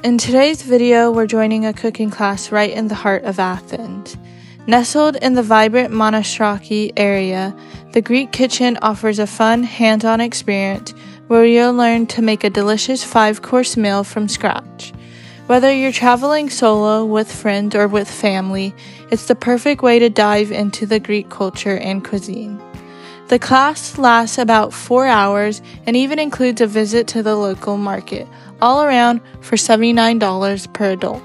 In today's video, we're joining a cooking class right in the heart of Athens. Nestled in the vibrant Monastiraki area, the Greek kitchen offers a fun, hands-on experience where you'll learn to make a delicious 5-course meal from scratch. Whether you're traveling solo, with friends, or with family, it's the perfect way to dive into the Greek culture and cuisine. The class lasts about 4 hours and even includes a visit to the local market, all around for $79 per adult.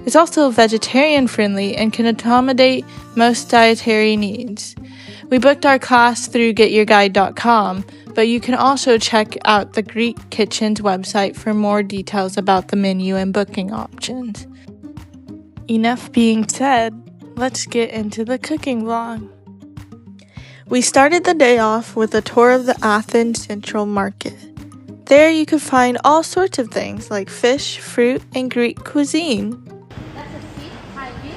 It's also vegetarian friendly and can accommodate most dietary needs. We booked our class through getyourguide.com, but you can also check out the Greek Kitchen's website for more details about the menu and booking options. Enough being said, let's get into the cooking vlog. We started the day off with a tour of the Athens Central Market. There you could find all sorts of things like fish, fruit, and Greek cuisine. That's a seed, high beer.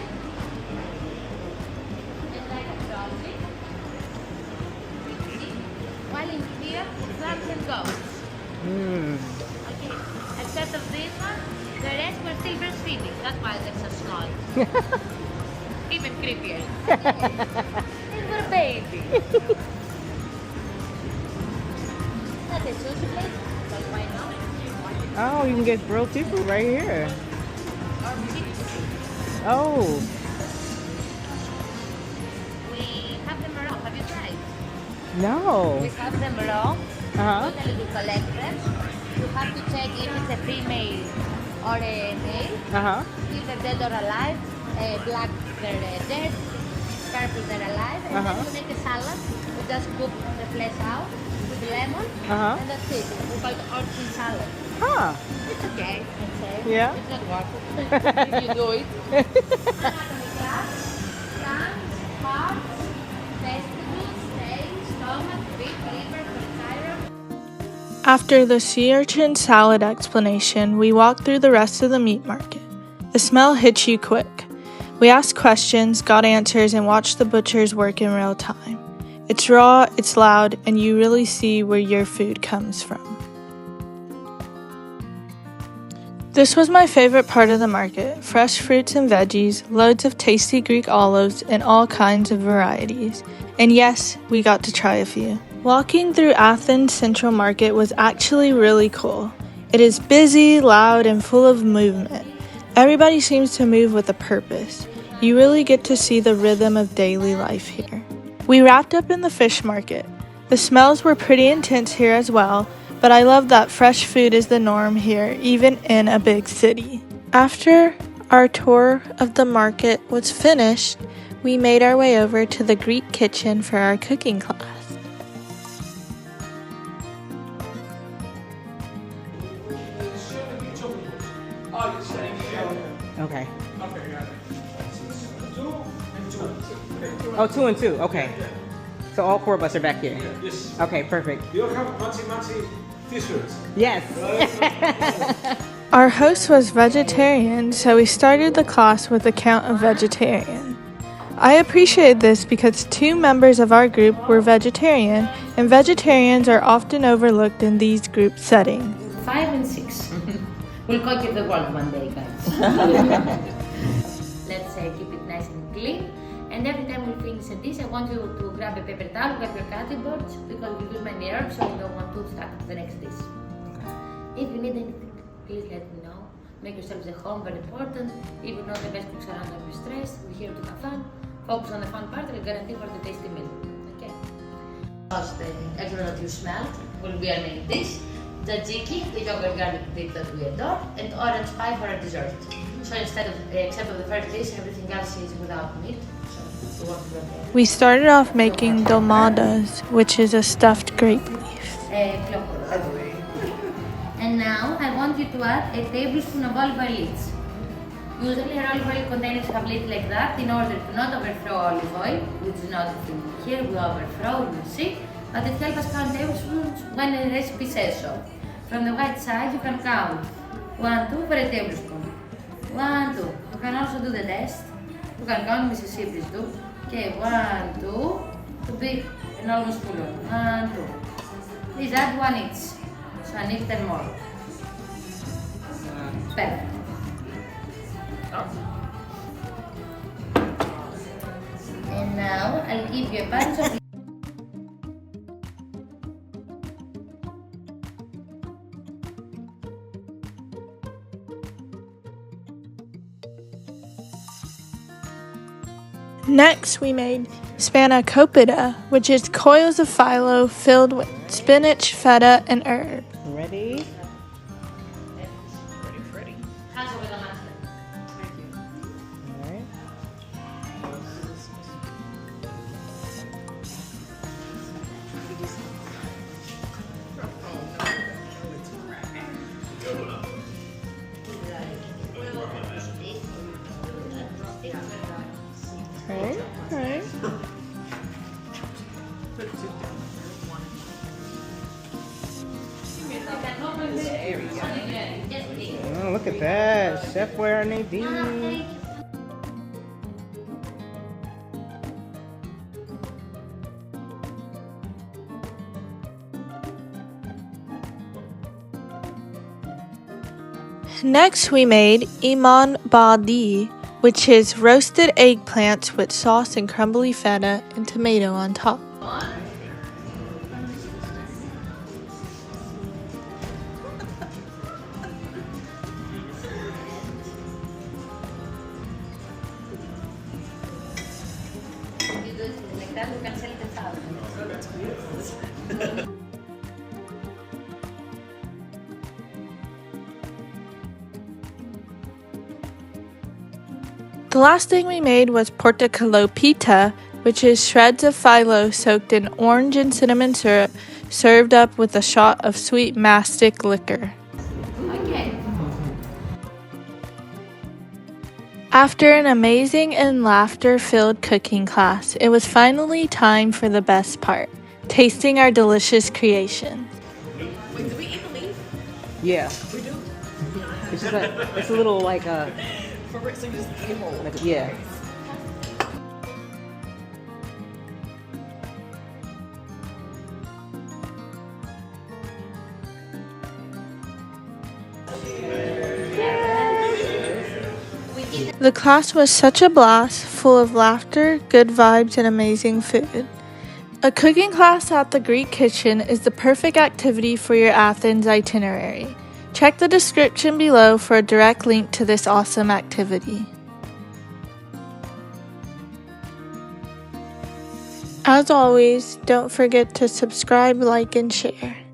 It's like a sausage. While in here, clams and goats. Okay, except of this one, the rest were still breastfeeding. That's why they're so small. Even creepier. These were baby. That's a sushi plate. But why not? Oh, you can get grilled seafood right here. Or citrusy. Oh. We have them raw. Have you tried? No. We have them raw. Uh-huh. Totally we collect them. You have to check if it's a female or a male. Uh-huh. If they're dead or alive. Black, they're dead. Purple, they're alive. And then we make a salad. We just cook the flesh out with lemon. And that's it. We call it orchid salad. Huh. It's okay. I'd say. Yeah. It's not worth it if you do it. Anatomy class. Lungs, hearts, testicles, tail, stomach, beef, liver, cholesterol. After the sea urchin salad explanation, we walked through the rest of the meat market. The smell hits you quick. We asked questions, got answers, and watched the butchers work in real time. It's raw, it's loud, and you really see where your food comes from. This was my favorite part of the market. Fresh fruits and veggies, loads of tasty Greek olives, and all kinds of varieties. And yes, we got to try a few. Walking through Athens Central Market was actually really cool. It is busy, loud, and full of movement. Everybody seems to move with a purpose. You really get to see the rhythm of daily life here. We wrapped up in the fish market. The smells were pretty intense here as well, but I love that fresh food is the norm here, even in a big city. After our tour of the market was finished, we made our way over to the Greek kitchen for our cooking class. Okay. Oh, 2 and 2. Okay. So all 4 of us are back here. Yes. Okay, perfect. You all have matchy t-shirts. Yes. Our host was vegetarian, so we started the class with a count of vegetarian. I appreciated this because 2 members of our group were vegetarian, and vegetarians are often overlooked in these group settings. 5 and 6. We'll conquer the world one day, guys. Let's keep it nice and clean. And every time we finish a dish, I want you to grab a paper towel, grab your cutting boards, because we use many herbs, so we don't want to stack to the next dish. If you need anything, please let me know. Make yourselves at home, very important. Even though the best cooks around are stressed, we're here to have fun. Focus on the fun part, we'll guarantee for the tasty meal. Okay? Because the eggplant that you smelled will be our main dish. Tzatziki, the yogurt garlic dip that we adore, and orange pie for our dessert. So instead of, except of the first dish, everything else is without meat. So we started off making Dolmades, which is a stuffed grape leaf. And now I want you to add a tablespoon of olive oil each. Usually our olive oil containers have lid like that in order to not overthrow olive oil, which is not the thing here. We overthrow, you see. But it helps us count tablespoons when the recipe says so. From the white side, you can count 1, 2 for a tablespoon. 1, 2. You can also do the test. You can count Mississippi's too. Okay, 1, 2. To be an almost full one. 1, 2. Please add 1 each. So I need 10 more. Perfect. And now I'll give you a bunch of Next, we made Spanakopita, which is coils of phyllo filled with spinach, feta, and herb. Ready? Caso with a master. All right. Right, right. Oh, look at that. Chef Ware Nadine. Next, we made Imam Baildi, which is roasted eggplants with sauce and crumbly feta and tomato on top. The last thing we made was Portokalopita, which is shreds of phyllo soaked in orange and cinnamon syrup, served up with a shot of sweet mastic liquor. Okay. After an amazing and laughter-filled cooking class, it was finally time for the best part, tasting our delicious creation. Wait, do we eat the leaf? Yeah. We do? It's just it's a little like a, For real, so you just eat whole. like yeah. The class was such a blast, full of laughter, good vibes, and amazing food. A cooking class at the Greek Kitchen is the perfect activity for your Athens itinerary. Check the description below for a direct link to this awesome activity. As always, don't forget to subscribe, like, and share.